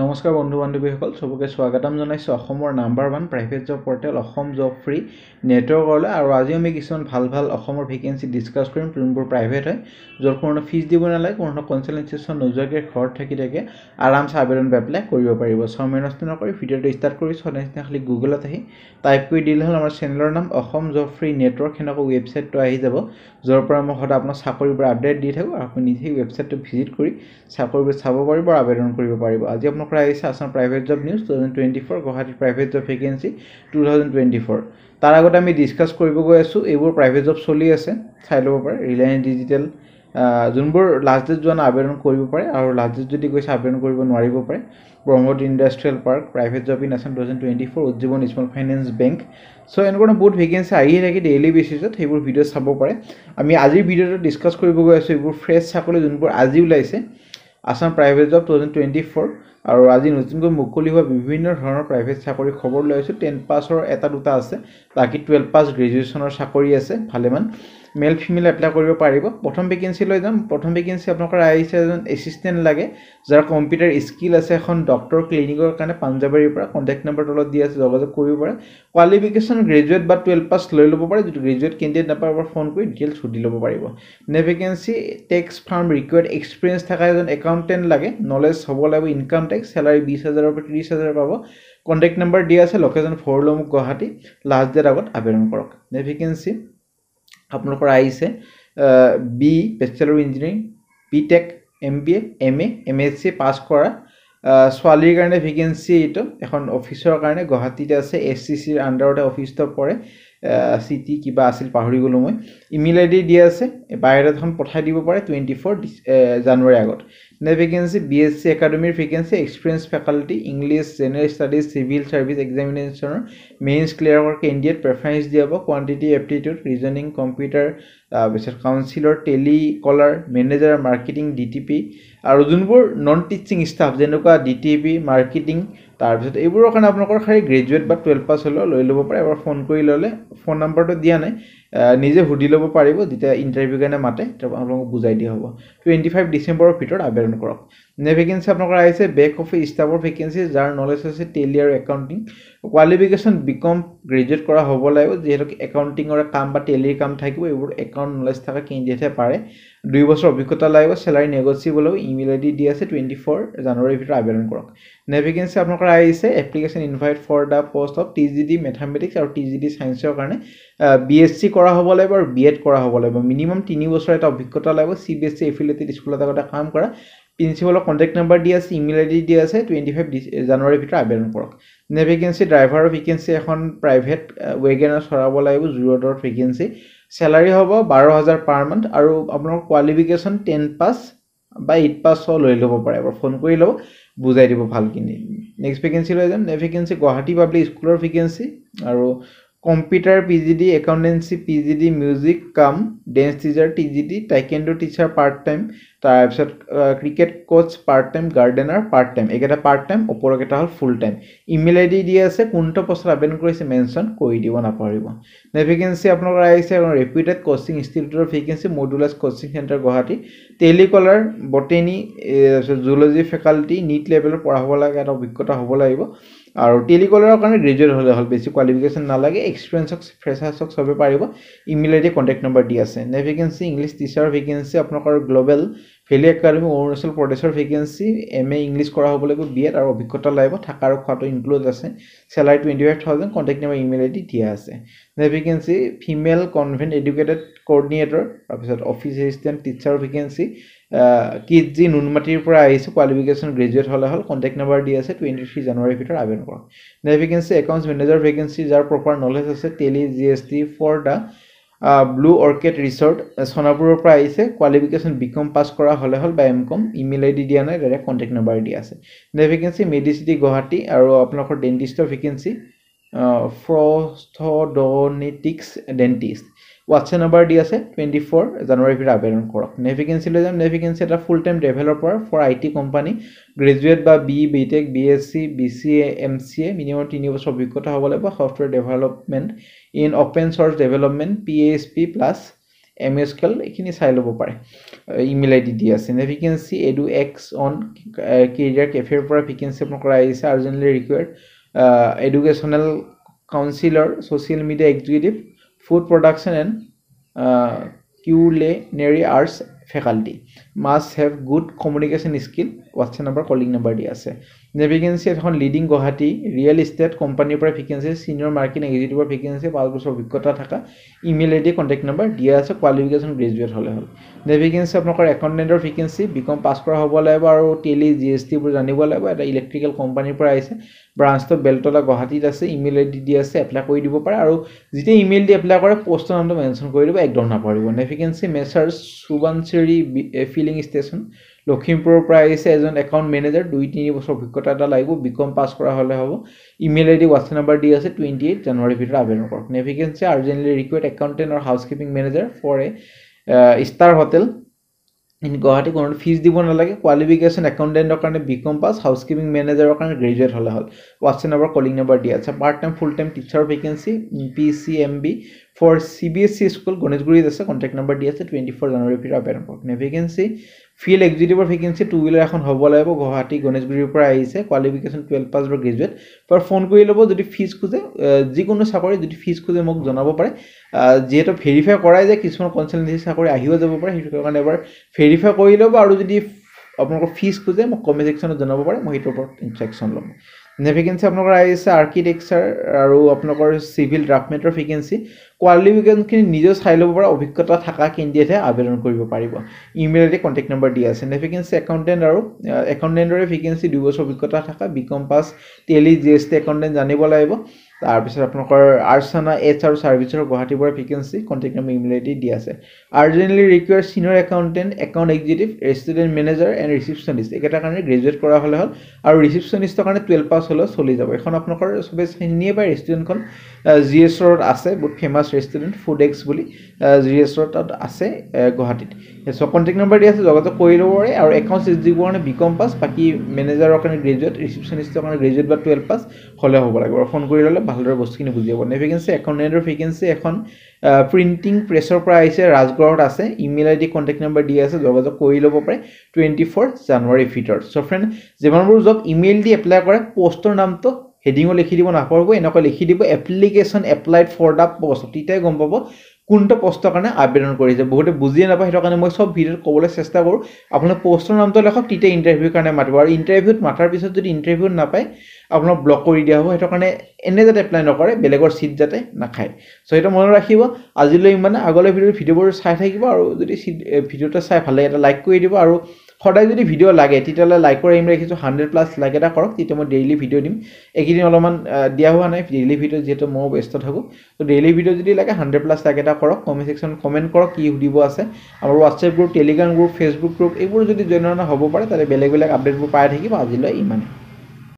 নমস্কাৰ বন্ধু বান্ধৱীসকল সবকে স্বাগতম জনাইছো অসমৰ number 1 private job portal Assam job free নেটৱৰ্কলৈ আৰু আজি আমি কিছুমান ভাল অসমৰ ভেকেন্সি ডিসকাস কৰিম যোনবোৰ প্ৰাইভেট হয় যৰ কোনো ফিজ দিব নালাগে কোনো কনসালটেন্সি নোযোৱাকৈ ঘৰত থাকি আৰামছে আবেদন এপ্লাই কৰিব পাৰিব সময় নষ্ট নকৰি ভিডিঅটো ষ্টাৰ্ট কৰিছো সদায় খালি গুগলত আহি টাইপ কৰি দিলে হ'ল আমাৰ চেনেলৰ নাম অসম জব ফ্ৰী নেটৱৰ্ক হেনক ৱেবসাইটটো আহি যাব যৰ পৰা মই সদায় আপোনাৰ চাকৰিৰ আপডেট দি থাকো আপুনি নিজে ৱেবসাইটটো ভিজিট কৰি চাকৰিবোৰ চাব পাৰিব আৰু আবেদন কৰিব পাৰিব আজি আপোনাৰ Assam Private Job News 2024 Guwahati Private Job Vacancy 2024 তাৰ আগত আমি ডিসকাস কৰিব গৈ আছো এইবোৰ প্ৰাইভেট জব চলি আছে চাই লব পাৰে ৰিলায়েন্স ডিজিটেল যোনবোৰ লাষ্ট ডেট যোৱা আবেদন কৰিব পাৰে আৰু লাষ্ট ডেট যদি গৈছে আবেদন কৰিব নোৱাৰিব পাৰে Brahmaputra industrial park private job in Assam 2024 উজ্জীৱন small finance bank so এনেকুৱা বহুত ভেকেন্সি আহি থাকে ডেইলি বেসিছত সেইবোৰ ভিডিও চাব পাৰে আমি আজিৰ ভিডিওটো ডিসকাস কৰিব গৈ আছো এইবোৰ ফ্ৰেশ চাকৰি যোনবোৰ আজি ওলাইছে Assam Private Job 2024 আৰু আজি নতুনকৈ মুকলি হোৱা বিভিন্ন ধৰণৰ প্ৰাইভেট চাকৰি খবৰ লৈ আছো 10 পাছৰ এটা দুটা আছে বাকি 12 পাছ গ্ৰেজুৱেচনৰ চাকৰি আছে ভালেমান মেল ফিমেল এপ্লাই কৰিব পাৰিব প্ৰথম ভেকেন্সি লৈ যাম প্ৰথম ভেকেন্সি আপোনালোকৰ আহিছে এজন এসিস্টেন্ট লাগে যাৰ কম্পিউটাৰ স্কিল আছে এখন ডক্টৰ ক্লিনিকৰ কাৰণে পাঞ্জাবাৰীৰ পৰা কন্টাক্ট নম্বৰ তলত দি আছে যোগাযোগ কৰিব পাৰে কোৱালিফিকেশন গ্ৰেজুৱেট বা 12 পাছ লৈ ল'ব পাৰে যদি গ্ৰেজুৱেট কেণ্ডিডেট নাপায় ফোন কৰি ডিটেইলছ সুধি ল'ব পাৰিব নে ভেকেন্সি টেক্স ফাৰ্ম ৰিকোয়াৰ্ড এক্সপেৰিয়েন্স থকা এজন একাউন্টেন্ট লাগে নলেজ হ'ব লাগিব ইনকাম টেক্স স্যালাৰি 20000 ৰ পৰা 30000 পাব কন্টাক্ট নম্বৰ দিয়া আছে লোকেশন ফৰলমুখ গুৱাহাটী লাষ্ট ডেট আগত আবেদন কৰক নে ভেকেন্সি আপোনালোকৰ আহিছে B bachelor engineering BTech MBA MA MSc pass কৰা ছোৱালীৰ কাৰণে ভেকেন্সি এটো এখন অফিচৰ কাৰণে গুৱাহাটীতে আছে এসসিৰ আন্ডাৰতে অফিচটো পৰে সিটি কিবা আছিল পাহৰি গলো মই ইমেইল আইডি দিয়া আছে বায়োডাটাখন পঠাই দিব পাৰে 24 জানুৱাৰী আগত নে ভেকেন্সি বিএসসি একাডেমিৰ vacancy experience faculty English general studies civil service এক্সামিনেশনৰ মেইনছ ক্লিয়াৰ কৰা কেণ্ডিডেট প্ৰেফাৰেন্স দিয়াব কোৱান্টিটি এপ্টিটিউড ৰিজনিং কম্পিউটাৰ তাৰপিছত counsellor telecaller manager marketing DTP আৰু যোনবোৰ নন টিচিং ষ্টাফ যেনেকুৱা ডিটিপি মাৰ্কেটিং তাৰপিছত এইবোৰৰ কাৰণে আপোনালোকৰ খালি গ্ৰেজুৱেট বা 12 পাছ হলো লৈ ল'ব পাৰে এবাৰ ফোন কৰি ললে ফোন নম্বৰটো দিয়া নাই নিজে হুডি ল'ব পাৰিব যেতিয়া ইন্টাৰভিউ কাৰণে মাতে আপোনালোকক বুজাই দিয়া হ'ব 25 ডিসেম্বৰৰ ভিতৰত আবেদন কৰক নে ভেকেন্সি আপোনালোকৰ আহিছে বেক অফিস ষ্টাফৰ ভেকেন্সি যাৰ নলেজ আছে টেলি আৰু একাউন্টিং কোৱালিফিকেশন বিকম গ্ৰেজুৱেট কৰা হ'ব লাগিব যেহেতু একাউন্টিংৰ কাম বা টেলিৰ কাম থাকিব এইবোৰ একাউন্ট নলেজ থকা কেণ্ডিডেটে পাৰে 2 বছৰ অভিজ্ঞতা লাগিব স্যালাৰি নেগোচিয়েবল হ'ব ইমেইল আইডি দি আছে 24 জানুৱাৰীৰ ভিতৰত আবেদন কৰক নে ভেকেন্সি আপোনালোকৰ আহিছে application invite for the post of TGT mathematics আৰু টিজিডি সায়েন্সৰ কাৰণে বিএসসি কৰা হ'ব লাগিব আৰু বিএড কৰা হ'ব লাগিব মিনিমাম 3 বছৰ এটা অভিজ্ঞতা লাগিব সিবিএসসি এফিলিয়েটেড স্কুলত আগতে কাম কৰা প্ৰিন্সিপালৰ কন্টাক্ট নম্বৰ দি আছে ইমেইল আইডি দি আছে 25 জানুৱাৰীৰ ভিতৰত আবেদন কৰক নে ভেকেন্সি ড্ৰাইভাৰৰ ভেকেন্সি এখন প্ৰাইভেট ৱেগনাৰ চলাব লাগিব জুৰোডৰ ভেকেন্সি স্যালাৰি হ'ব 12000 পাৰ মান্থ আৰু আপোনাৰ কোৱালিফিকেশন 10 পাস বা 8 পাস লৈ ল'ব পাৰে আৰু ফোন কৰি ল'ব বুজাই দিব ভালকিনি নেক্সট ভেকেন্সি লৈ যাম নে ভেকেন্সি গুৱাহাটী পাব্লিক স্কুলৰ ভেকেন্সি আৰু computer PGD accountancy PGD music কাম dance teacher TGD taekwondo teacher part time তাৰপিছত cricket coach part time gardener part time একেটা পাৰ্ট টাইম ওপৰকেটা হল ফুল টাইম ইমেইল আইডি দি আছে কোনটো পোষ্ট আবেদন কৰিছে মেনশন কৰি দিব নাপাৰিব নে ভেকেন্সি আপোনালোকৰ আহিছে ৰেপুটেড কোচিং ইনষ্টিটিউটৰ vacancy modulus coaching centre Guwahati telecaller botany zoology faculty NEET লেভেলৰ পঢ়া হ'ব লাগে এটা অভিজ্ঞতা হ'ব লাগিব আৰু টেলিকলাৰৰ কাৰণে গ্ৰেজুৱেট হলে হল বেছি কোৱালিফিকেশন নালাগে এক্সপেৰিয়েন্স ফ্ৰেছাৰছক সবে পাৰিব ইমেইল আইডি কন্টাক্ট নম্বৰ দি আছে নে ভেকেন্সি ইংলিশ টিচাৰ ভেকেন্সি আপোনালোকৰ গ্লোবেল ভেলি একাডেমি অৰুণাচল প্ৰদেশৰ ভেকেন্সি এমএ ইংলিশ কৰা হ'ব লাগিব বিএড আৰু অভিজ্ঞতা লাগিব থাকা আৰু খোৱাটো ইনক্লুড আছে salary 25000 contact number email ID দিয়া আছে নে vacancy female convent educated coordinator তাৰপিছত office assistant teacher vacancy Kidzee নুনমাটিৰ পৰা আহিছে কোৱালিফিকেশন গ্ৰেজুৱেট হলে হল কন্টাক্ট নম্বৰ দি আছে 23 জানুৱাৰীৰ ভিতৰত আবেদন কৰক নে ভেকেন্সি একাউন্টছ মেনেজাৰ ভেকেন্সি যাৰ প্ৰপাৰ নলেজ আছে Tally GST for the blue orchid resort সোনাপুৰৰ পৰা আহিছে কোৱালিফিকেশন বিকম পাস কৰা হলে হল বা এমকম ইমেইল আইডি দিয়া নাই ডাইৰেক্ট কন্টাক্ট নম্বৰ দি আছে নে ভেকেন্সি মেডিচিটি গুৱাহাটী আৰু আপোনালোকৰ ডেন্টিষ্টৰ ভেকেন্সি ফ্ৰস্থডোনেটিক্স ডেন্টিষ্ট WhatsApp number দি আছে 24 জানুৱাৰীৰ ভিতৰত আবেদন কৰক নে ভেকেন্সি লৈ যাম নে ভেকেন্সি এটা full time developer for IT company graduate বা B BTech BSc BCA MCA minimum 3 বছৰ অভিজ্ঞতা হ'ব লাগিব software development in open source development PHP plus MSQL এইখিনি চাই ল'ব পাৰে ইমেইল আইডি দি আছে vacancy EduX on career cafe পৰা ভেকেন্সি আপোনালোকৰ আহিছে urgently required educational counsellor social media executive food production and culinary arts faculty must have good communication skill WhatsApp number calling number দি আছে ভেকেন্সি এখন leading Guwahati real estate কোম্পানীৰ পৰা vacancy senior marketing এক্সিকিউটিভৰ vacancy 5 বছৰ অভিজ্ঞতা থকা email ID contact number দিয়া আছে qualification graduate হলে হ'ল ভেকেন্সি আপোনালোকৰ একাউন্টেন্টৰ ভেকেন্সি বিকম পাছ কৰা হ'ব লাগিব আৰু টেলি জিএসটি বোৰ জানিব লাগিব এটা ইলেক্ট্ৰিকেল কোম্পানীৰ পৰা আহিছে ব্ৰাঞ্চটো বেলতলা গুৱাহাটীত আছে ইমেইল আইডি দি আছে এপ্লাই কৰি দিব পাৰে আৰু যেতিয়া ইমেইল দি এপ্লাই কৰে পোষ্টৰ নামটো মেনশন কৰি দিব একদম নাপাৰিব ভেকেন্সি মেছাৰ্ছ সুবানচেৰি ফিলিং ষ্টেচন লখিমপুৰৰ পৰা আহিছে এজন একাউন্ট মেনেজাৰ 2-3 বছৰ অভিজ্ঞতা এটা লাগিব বিকম পাছ কৰা হলে হ'ব ইমেইল আইডি WhatsApp নম্বৰ দি আছে 28 জানুৱাৰী ভিতৰত আবেদন কৰক vacancy urgently required accountant or housekeeping manager for a star hotel in Guwahati কোনো ফিজ দিব নালাগে কোৱালিফিকেশন একাউন্টেন্টৰ কাৰণে বিকম পাছ হাউসকিপিং মেনেজাৰৰ কাৰণে গ্ৰেজুৱেট হলে হ'ল WhatsApp নম্বৰ কলিং নম্বৰ দি আছে part time full time teacher vacancy PCMB for CBSE school গণেশগুৰিত আছে কন্টাক্ট নম্বৰ দি আছে 24 জানুৱাৰী ভিতৰত আবেদন কৰক ভেকেন্সি ফিল্ড এক্সিকিউটিভৰ ভেকেন্সি টু হুইলাৰ এখন হ'ব লাগিব গুৱাহাটী গণেশগুৰিৰ পৰা আহিছে কোৱালিফিকেশন 12 পাছ বা গ্ৰেজুৱেট پر ফোন কৰি ল'ব যদি ফিজ খুজে যিকোনো চাকৰি যদি ফিজ খুজে মোক জনাব পাৰে যেটো ভেৰিফাই কৰাই যে কিছুমান কনসালটেন্সি চাকৰি আহিও যাব পাৰে সেইটো কাৰণে এবাৰ ভেৰিফাই কৰি ল'ব আৰু যদি আপোনালোকৰ ফিজ খুজে মোক কমেন্ট সেকশনত জনাব পাৰে মই হেইটোৰ ওপৰত ইনস্ট্ৰাকচন ল'ম ভেকেন্সি আপোনালোকৰ আহিছে আৰ্কিটেক্সাৰ আৰু আপোনালোকৰ সিভিল ড্ৰাফটমেন্টৰ ভেকেন্সি কোৱালিফিকেশনখিনি নিজে চাই ল'ব পৰা অভিজ্ঞতা থকা কেণ্ডিডেটে আবেদন কৰিব পাৰিব ইমেইল আইডি কন্টাক্ট নম্বৰ দি আছে ভেকেন্সি একাউন্টেন্ট আৰু একাউন্টেন্টৰ ভেকেন্সি 2 বছৰ অভিজ্ঞতা থকা BCom pass tele GST accountant জানিব লাগিব তাৰ পিছত আপোনালোকৰ আৰ্টছনা এইচ আৰু সাৰ্ভিসৰ গুৱাহাটীৰ পৰা vacancy contact number email ID দি আছে urgently required senior accountant account executive restaurant manager and receptionist একেটা কাৰণে গ্ৰেজুৱেট কৰা হলে হ'ল আৰু ৰিসেপশনিষ্টৰ কাৰণে 12 পাছ হলে চলি যাব এখন আপোনালোকৰ সবে চিনিয়ে পায় ৰেষ্টুৰেণ্টখন জিএছ ৰোড আছে বহুত ফেমাস ৰেষ্টুৰেণ্ট ফুড এক্স বুলি জিএছ ৰোডত আছে গুৱাহাটীত সো কন্টাক্ট নম্বৰ দি আছে যোগাযোগ কৰি ল'ব পাৰে আৰু একাউণ্টছ এক্সিকিউটিভৰ কাৰণে বিকম পাছ বাকি মেনেজাৰৰ কাৰণে গ্ৰেজুৱেট ৰিসেপশনিষ্টৰ কাৰণে গ্ৰেজুৱেট বা 12 পাছ হলে হ'ব লাগিব ফোন কৰি ল'লে ভালদৰে বস্তুখিনি বুজি পাব ভেকেন্সি একাউন্টেন্টৰ ভেকেন্সি এখন প্ৰিন্টিং প্ৰেছৰ পৰা আহিছে ৰাজগড়ত আছে ইমেইল আইডি কন্টাক্ট নম্বৰ দি আছে যোগাযোগ কৰি ল'ব পাৰে 24 জানুৱাৰী ভিতৰত সো ফ্ৰেন্ড যিমানবোৰ জব ইমেইল দি এপ্লাই কৰে পোষ্টৰ নামটো হেডিং লিখি দিব নাপাৰিব এনেকৈ লিখি দিব application applied for the post তিতাই গম পাব কোনটো পোষ্টৰ কাৰণে আবেদন কৰিছে বহুতে বুজিয়ে নাপায় হেটো কাৰণে মই সব ভিডিঅত ক'বলৈ চেষ্টা কৰো আপোনাৰ পোষ্টৰ নামটো লিখক তিতে ইন্টাৰভিউ কাৰণে মাতিব আৰু ইন্টাৰভিউত মাতাৰ পিছত যদি ইন্টাৰভিউ নাপায় আপোনাক ব্লক কৰি দিয়া হ'ব হেটো কাৰণে এনে যাতে এপ্লাই নকৰে বেলেগৰ সিট যাতে নাখায় সো এটা মনত ৰাখিব আজিলৈ মানে আগলৈ ভিডিঅবোৰ চাই থাকিব আৰু যদি ভিডিঅটো চাই ভালে এটা লাইক কৰি দিব আৰু সদায় যদি ভিডিও লাগে তেতিয়ালে লাইক কৰি এম ৰাখিছো 100+ লাইক এটা কৰক তেতিয়া মই ডেইলি ভিডিও দিম একিদিন অলমান দিয়া হোৱা নাই ডেইলি ভিডিও যেটো মই ব্যস্ত থাকো তো ডেইলি ভিডিও যদি লাগে 100+ লাইক এটা কৰক কমেন্ট সেকশন কমেন্ট কৰক কি সুধিব আছে আমাৰ WhatsApp group Telegram group Facebook group এইবোৰ যদি জয়েন হ'ব পাৰে তাতে বেলেগ বেলেগ আপডেটবোৰ পাই থাকিব আজিলৈ ইমানে